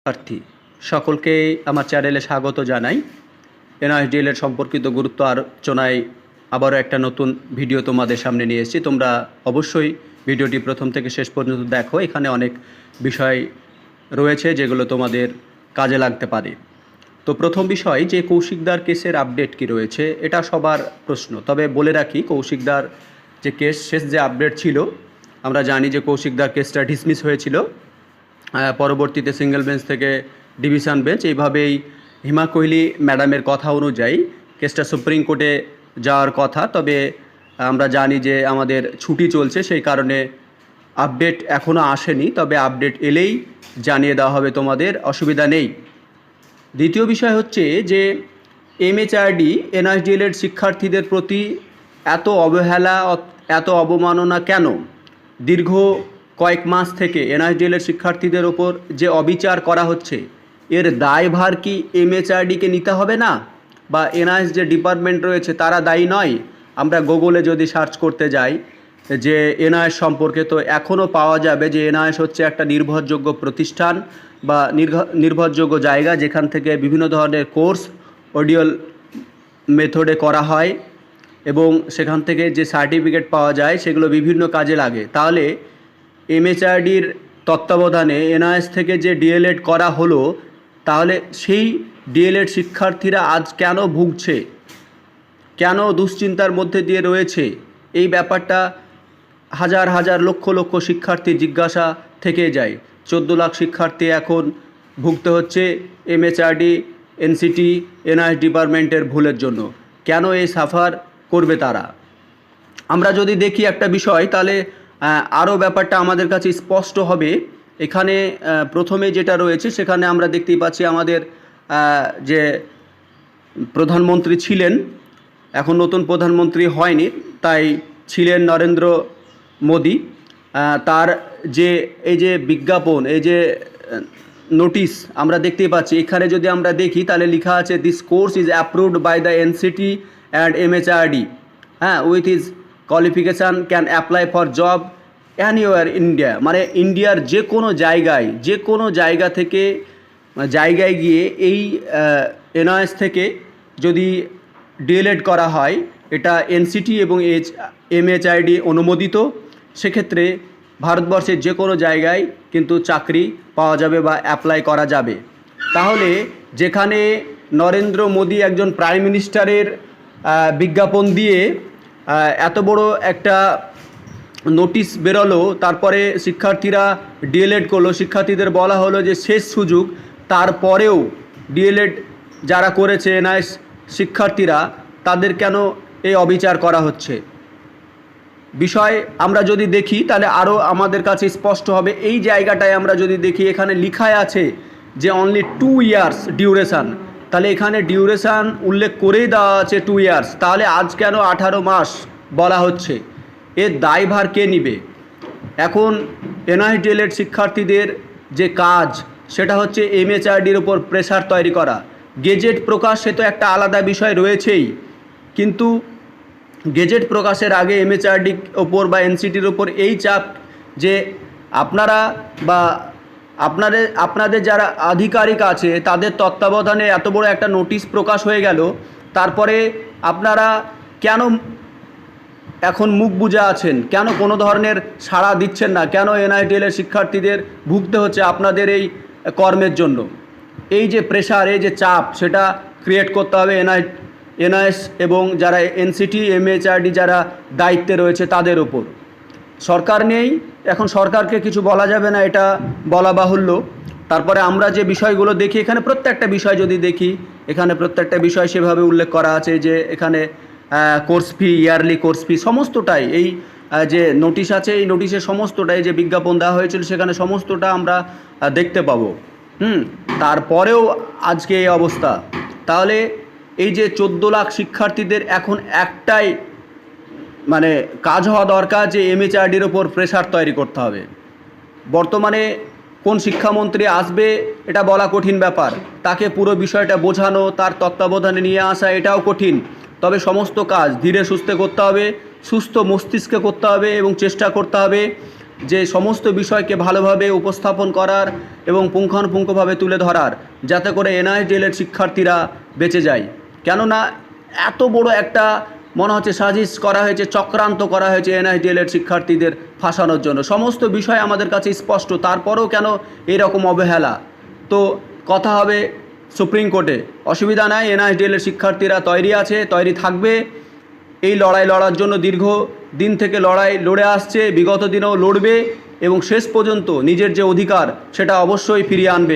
প্রার্থী সকলকে আমার চ্যানেলে স্বাগত জানাই। এনআইএসডিএল এর সম্পর্কিত গুরুত্ব আলোচনায় আবারও একটা নতুন ভিডিও তোমাদের সামনে নিয়ে এসেছি। তোমরা অবশ্যই ভিডিওটি প্রথম থেকে শেষ পর্যন্ত দেখো। এখানে অনেক বিষয় রয়েছে যেগুলো তোমাদের কাজে লাগতে পারে। তো প্রথম বিষয় যে কৌশিকদার কেসের আপডেট কি রয়েছে, এটা সবার প্রশ্ন। তবে বলে রাখি, কৌশিকদার যে কেস, শেষ যে আপডেট ছিল, আমরা জানি যে কৌশিকদার কেসটা ডিসমিস হয়েছিল, পরবর্তীতে সিঙ্গেল বেঞ্চ থেকে ডিভিশন বেঞ্চ, এইভাবেই হিমা কোহলি ম্যাডামের কথা অনুযায়ী কেসটা সুপ্রিম কোর্টে যাওয়ার কথা। তবে আমরা জানি যে আমাদের ছুটি চলছে, সেই কারণে আপডেট এখনও আসেনি। তবে আপডেট এলেই জানিয়ে দেওয়া হবে, তোমাদের অসুবিধা নেই। দ্বিতীয় বিষয় হচ্ছে যে এমএচআরডি এনআইএসডিএল শিক্ষার্থীদের প্রতি এত অবহেলা, এত অবমাননা কেন? দীর্ঘ কয়েক মাস থেকে এনআইএসডিএল শিক্ষার্থীদের ওপর যে অবিচার করা হচ্ছে, এর দায়ভার কি এমএচআরডিকে নিতে হবে না? বা এনআইএস যে ডিপার্টমেন্ট রয়েছে তারা দায়ী নয়? আমরা গুগলে যদি সার্চ করতে যাই যে এনআইএস সম্পর্কে, তো এখনও পাওয়া যাবে যে এনআইএস হচ্ছে একটা নির্ভরযোগ্য প্রতিষ্ঠান বা নির্ভরযোগ্য জায়গা, যেখান থেকে বিভিন্ন ধরনের কোর্স অডিওল মেথডে করা হয় এবং সেখান থেকে যে সার্টিফিকেট পাওয়া যায় সেগুলো বিভিন্ন কাজে লাগে। তাহলে এমএচআরডির তত্ত্বাবধানে এনআইএস থেকে যে ডিএলএড করা হলো, তাহলে সেই ডিএলএড শিক্ষার্থীরা আজ কেন ভুগছে, কেন দুশ্চিন্তার মধ্যে দিয়ে রয়েছে? এই ব্যাপারটা হাজার হাজার লক্ষ লক্ষ শিক্ষার্থী জিজ্ঞাসা থেকে যায়। 14 লাখ শিক্ষার্থী এখন ভুগতে হচ্ছে এমএচআরডি, এনসিটি, এনআইএস ডিপার্টমেন্টের ভুলের জন্য। কেন এই সাফার করবে তারা? আমরা যদি দেখি একটা বিষয়, তাহলে আরও ব্যাপারটা আমাদের কাছে স্পষ্ট হবে। এখানে প্রথমে যেটা রয়েছে সেখানে আমরা দেখতেই পাচ্ছি আমাদের যে প্রধানমন্ত্রী ছিলেন, এখন নতুন প্রধানমন্ত্রী হয়নি, তাই ছিলেন নরেন্দ্র মোদি। তার যে এই যে বিজ্ঞাপন, এই যে নোটিশ আমরা দেখতেই পাচ্ছি, এখানে যদি আমরা দেখি তাহলে লেখা আছে this course is approved by the NCT and MHRD, with is qualification can apply for job anywhere India. মানে ইন্ডিয়ার যে কোনো জায়গা থেকে জায়গায় গিয়ে এই এনআইএস থেকে যদি ডিএলএড করা হয়, এটা এনসিটি এবং এমএচআরডি অনুমোদিত, সেক্ষেত্রে ভারতবর্ষের যে কোনো জায়গায় কিন্তু চাকরি পাওয়া যাবে বা অ্যাপ্লাই করা যাবে। তাহলে যেখানে নরেন্দ্র মোদি একজন প্রাইম মিনিস্টারের বিজ্ঞাপন দিয়ে এত বড় একটা নোটিশ বেরোলো, তারপরে শিক্ষার্থীরা ডিএলএড করলো, শিক্ষার্থীদের বলা হলো যে শেষ সুযোগ, তারপরেও ডিএলএড যারা করেছে এনআইএস শিক্ষার্থীরা, তাদের কেন এই অবিচার করা হচ্ছে? বিষয় আমরা যদি দেখি তাহলে আরও আমাদের কাছে স্পষ্ট হবে। এই জায়গাটায় আমরা যদি দেখি, এখানে লেখায় আছে যে অনলি 2 ইয়ার্স ডিউরেশান, তাহলে এখানে ডিউরেশান উল্লেখ করেই দেওয়া আছে 2 ইয়ার্স, তাহলে আজ কেন 18 মাস বলা হচ্ছে? এর দায়ভার কে নিবে? এখন এনআইএসডিএল শিক্ষার্থীদের যে কাজ, সেটা হচ্ছে এমএচআরডির উপর প্রেশার তৈরি করা। গেজেট প্রকাশ সে তো একটা আলাদা বিষয় রয়েছেই, কিন্তু গেজেট প্রকাশের আগে এমএচআরডির ওপর বা এনসিটির ওপর এই চাপ যে আপনারা বা আপনাদের যারা আধিকারিক আছে তাদের তত্ত্বাবধানে এত বড় একটা নোটিশ প্রকাশ হয়ে গেল, তারপরে আপনারা কেন এখন মুখ বুজে আছেন? কেন কোনো ধরনের সাড়া দিচ্ছেন না? কেন এনআইএসডিএল শিক্ষার্থীদের ভুগতে হচ্ছে আপনাদের এই কর্মের জন্য? এই যে প্রেশার, এই যে চাপ, সেটা ক্রিয়েট করতে হবে এনআইএস এবং যারা এনসিটি, এমএচআরডি যারা দায়িত্বে রয়েছে তাদের ওপর। সরকার নেই, এখন সরকারকে কিছু বলা যাবে না, এটা বলা বাহুল্য। তারপরে আমরা যে বিষয়গুলো দেখি, এখানে প্রত্যেকটা বিষয় যদি দেখি, এখানে প্রত্যেকটা বিষয় সেভাবে উল্লেখ করা আছে যে এখানে course fee, yearly course fee সমস্তটাই, এই যে নোটিশ আছে এই নোটিশের সমস্তটাই, যে বিজ্ঞাপন দেওয়া হয়েছিল সেখানে সমস্তটা আমরা দেখতে পাবো। তারপরেও আজকে এই অবস্থা। তাহলে এই যে 14 লাখ শিক্ষার্থীদের এখন একটাই মানে কাজ হওয়া দরকার যে এমএচআরডির ওপর প্রেশার তৈরি করতে হবে। বর্তমানে কোন শিক্ষামন্ত্রী আসবে এটা বলা কঠিন ব্যাপার, তাকে পুরো বিষয়টা বোঝানো, তার তত্ত্বাবধানে নিয়ে আসা এটাও কঠিন। তবে সমস্ত কাজ ধীরে সুস্থে করতে হবে, সুস্থ মস্তিষ্কে করতে হবে এবং চেষ্টা করতে হবে যে সমস্ত বিষয়কে ভালোভাবে উপস্থাপন করার এবং পুঙ্খানুপুঙ্খভাবে তুলে ধরার, যাতে করে এনআইডিএলের শিক্ষার্থীরা বেঁচে যায়। কেননা এত বড় একটা মনে হচ্ছে সাজিশ করা হয়েছে, চক্রান্ত করা হয়েছে এনআইডিএলের শিক্ষার্থীদের ফাঁসানোর জন্য। সমস্ত বিষয় আমাদের কাছে স্পষ্ট, তারপরেও কেন এইরকম অবহেলা? তো কথা হবে সুপ্রিম কোর্টে, অসুবিধা নাই, এনআইডিএলের শিক্ষার্থীরা তৈরি থাকবে এই লড়াই লড়ার জন্য। দীর্ঘ দিন থেকে লড়ে আসছে, বিগত দিনেও লড়বে এবং শেষ পর্যন্ত নিজের যে অধিকার সেটা অবশ্যই ফিরিয়ে আনবে।